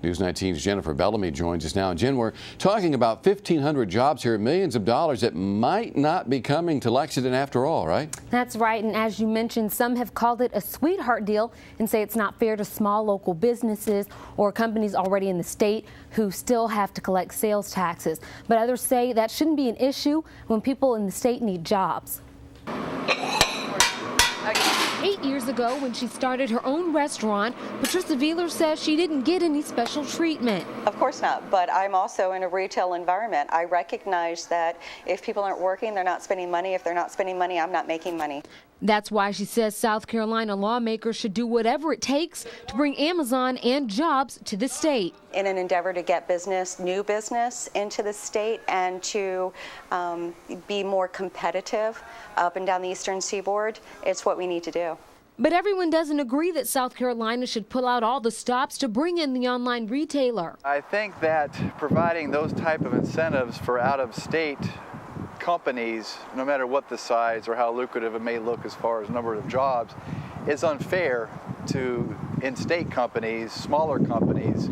News 19's Jennifer Bellamy joins us now. And Jen, we're talking about 1,500 jobs here, millions of dollars that might not be coming to Lexington after all, right? That's right. And as you mentioned, some have called it a sweetheart deal and say it's not fair to small local businesses or companies already in the state who still have to collect sales taxes. But others say that shouldn't be an issue when people in the state need jobs. 8 years ago, when she started her own restaurant, Patricia Veeler says she didn't get any special treatment. Of course not, but I'm also in a retail environment. I recognize that if people aren't working, they're not spending money. If they're not spending money, I'm not making money. That's why she says South Carolina lawmakers should do whatever it takes to bring Amazon and jobs to the state. In an endeavor to get business, new business into the state and to be more competitive up and down the eastern seaboard, it's what we need to do. But everyone doesn't agree that South Carolina should pull out all the stops to bring in the online retailer. I think that providing those type of incentives for out-of-state companies, no matter what the size or how lucrative it may look as far as number of jobs, is unfair to in-state companies, smaller companies.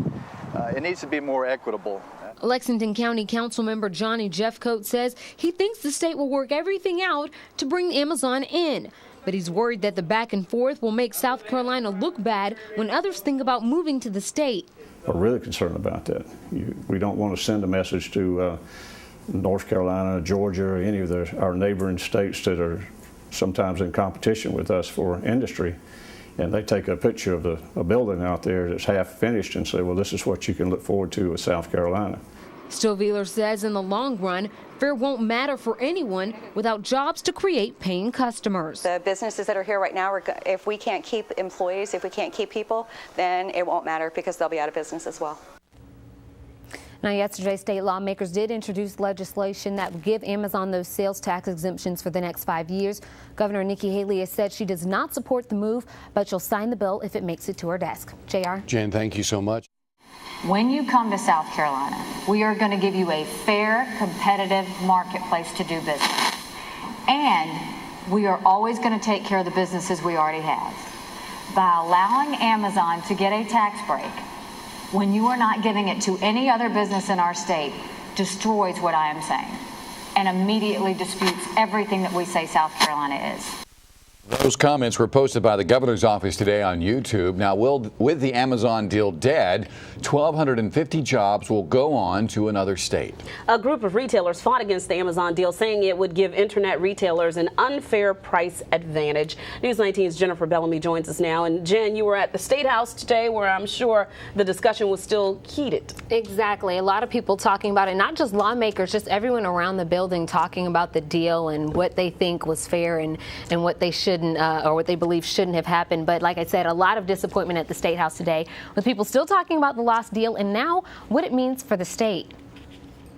It needs to be more equitable. Lexington County Council member Johnny Jeffcoat says he thinks the state will work everything out to bring Amazon in. But he's worried that the back and forth will make South Carolina look bad when others think about moving to the state. We're really concerned about that. We don't want to send a message to North Carolina, Georgia, or any of our neighboring states that are sometimes in competition with us for industry. And they take a picture of a building out there that's half finished and say, well, this is what you can look forward to with South Carolina. Still, Veeler says in the long run, fair won't matter for anyone without jobs to create paying customers. The businesses that are here right now, if we can't keep employees, if we can't keep people, then it won't matter because they'll be out of business as well. Now, yesterday, state lawmakers did introduce legislation that would give Amazon those sales tax exemptions for the next 5 years. Governor Nikki Haley has said she does not support the move, but she'll sign the bill if it makes it to her desk. JR. Jen, thank you so much. When you come to South Carolina, we are going to give you a fair, competitive marketplace to do business. And we are always going to take care of the businesses we already have. By allowing Amazon to get a tax break, when you are not giving it to any other business in our state, destroys what I am saying and immediately disputes everything that we say South Carolina is. Those comments were posted by the governor's office today on YouTube. Now, with the Amazon deal dead, 1,250 jobs will go on to another state. A group of retailers fought against the Amazon deal, saying it would give internet retailers an unfair price advantage. News 19's Jennifer Bellamy joins us now. And Jen, you were at the State House today, where I'm sure the discussion was still heated. Exactly. A lot of people talking about it, not just lawmakers, just everyone around the building talking about the deal and what they think was fair and what they shouldn't or what they believe shouldn't have happened. But like I said, a lot of disappointment at the State House today, with people still talking about the lost deal and now what it means for the state.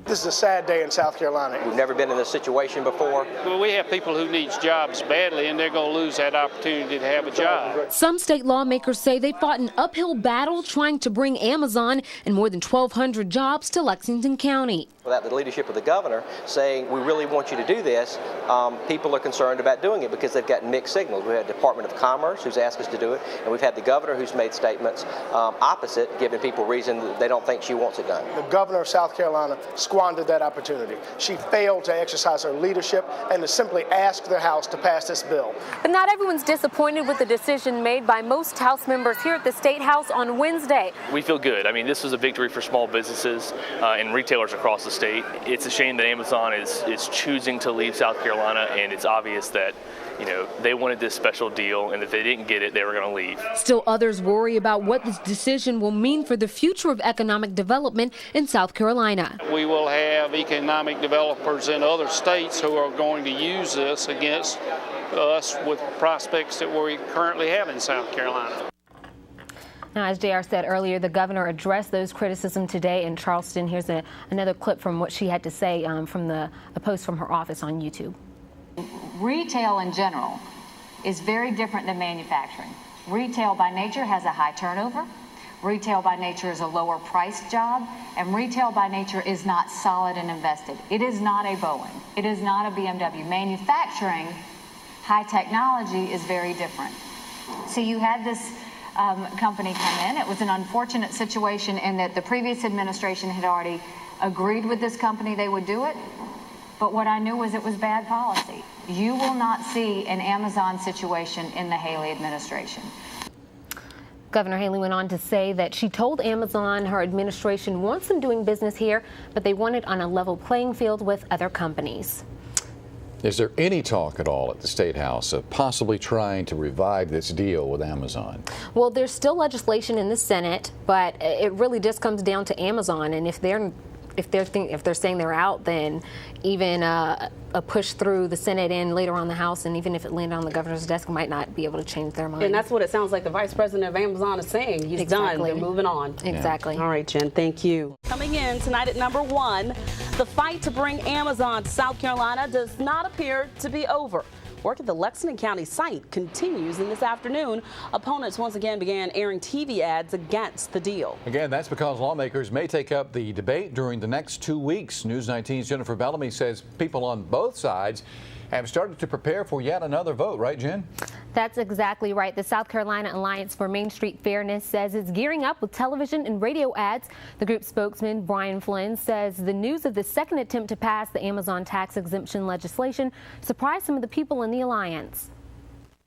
This is a sad day in South Carolina. We've never been in this situation before. Well, we have people who need jobs badly, and they're going to lose that opportunity to have a job. Some state lawmakers say they fought an uphill battle trying to bring Amazon and more than 1,200 jobs to Lexington County. Without the leadership of the governor saying, we really want you to do this, people are concerned about doing it because they've got mixed signals. We had the Department of Commerce who's asked us to do it, and we've had the governor who's made statements opposite, giving people reason that they don't think she wants it done. The governor of South Carolina squandered that opportunity. She failed to exercise her leadership and to simply ask the House to pass this bill. But not everyone's disappointed with the decision made by most House members here at the State House on Wednesday. We feel good. I mean, this was a victory for small businesses and retailers across the state. It's a shame that Amazon is choosing to leave South Carolina, and it's obvious that, you know, they wanted this special deal, and if they didn't get it, they were going to leave. Still, others worry about what this decision will mean for the future of economic development in South Carolina. We will have economic developers in other states who are going to use this against us with prospects that we currently have in South Carolina. Now, as JR said earlier, the governor addressed those criticisms today in Charleston. Here's another clip from what she had to say from a post from her office on YouTube. Retail in general is very different than manufacturing. Retail by nature has a high turnover. Retail by nature is a lower priced job, and retail by nature is not solid and invested. It is not a Boeing. It is not a BMW. Manufacturing, high technology, is very different. So you had this company come in. It was an unfortunate situation in that the previous administration had already agreed with this company they would do it. But what I knew was it was bad policy. You will not see an Amazon situation in the Haley administration. Governor Haley went on to say that she told Amazon her administration wants them doing business here, but they want it on a level playing field with other companies. Is there any talk at all at the State House of possibly trying to revive this deal with Amazon? Well, there's still legislation in the Senate, but it really just comes down to Amazon, and if they're saying they're out, then even a push through the Senate and later on the House, and even if it landed on the governor's desk, might not be able to change their mind. And that's what it sounds like the vice president of Amazon is saying. He's done. They're moving on. Exactly. All right, Jen, thank you. Coming in tonight at number 1, the fight to bring Amazon to South Carolina does not appear to be over. Work at the Lexington County site continues, and this afternoon, opponents once again began airing TV ads against the deal. Again, that's because lawmakers may take up the debate during the next 2 weeks. News 19's Jennifer Bellamy says people on both sides have started to prepare for yet another vote, right, Jen? That's exactly right. The South Carolina Alliance for Main Street Fairness says it's gearing up with television and radio ads. The group spokesman, Brian Flynn, says the news of the second attempt to pass the Amazon tax exemption legislation surprised some of the people in the alliance.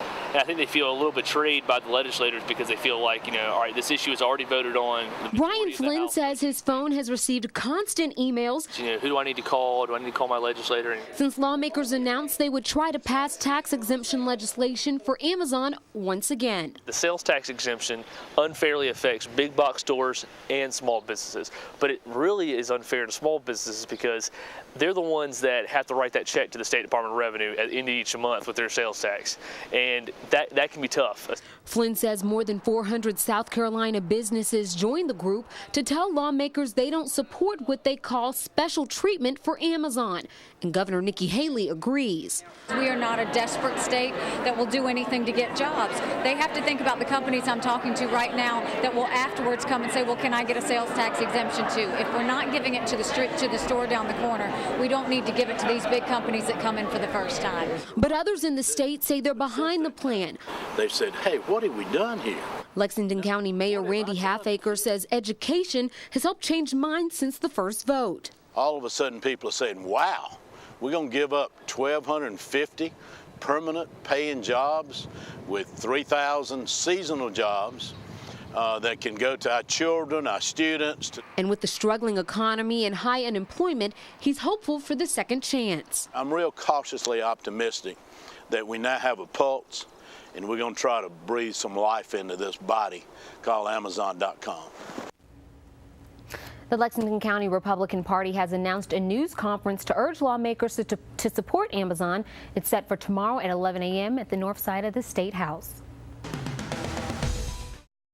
And I think they feel a little betrayed by the legislators because they feel like, all right, this issue is already voted on. Brian Flynn says his phone has received constant emails. Who do I need to call? Do I need to call my legislator? Since lawmakers announced they would try to pass tax exemption legislation for Amazon once again. The sales tax exemption unfairly affects big box stores and small businesses. But it really is unfair to small businesses because they're the ones that have to write that check to the State Department of Revenue at the end of each month with their sales tax. And that can be tough. Flynn says more than 400 South Carolina businesses joined the group to tell lawmakers they don't support what they call special treatment for Amazon. And Governor Nikki Haley agrees. We are not a desperate state that will do anything to get jobs. They have to think about the companies I'm talking to right now that will afterwards come and say, well, can I get a sales tax exemption too? If we're not giving it to the store down the corner, we don't need to give it to these big companies that come in for the first time. But others in the state say they're behind the plan. They've said, hey, what have we done here? Lexington County Mayor Randy Halfacre says education has helped change minds since the first vote. All of a sudden people are saying, wow, we're going to give up 1,250 permanent paying jobs with 3,000 seasonal jobs that can go to our children, our students. And with the struggling economy and high unemployment, he's hopeful for the second chance. I'm real cautiously optimistic that we now have a pulse, and we're going to try to breathe some life into this body called Amazon.com. The Lexington County Republican Party has announced a news conference to urge lawmakers to support Amazon. It's set for tomorrow at 11 a.m. at the north side of the State House.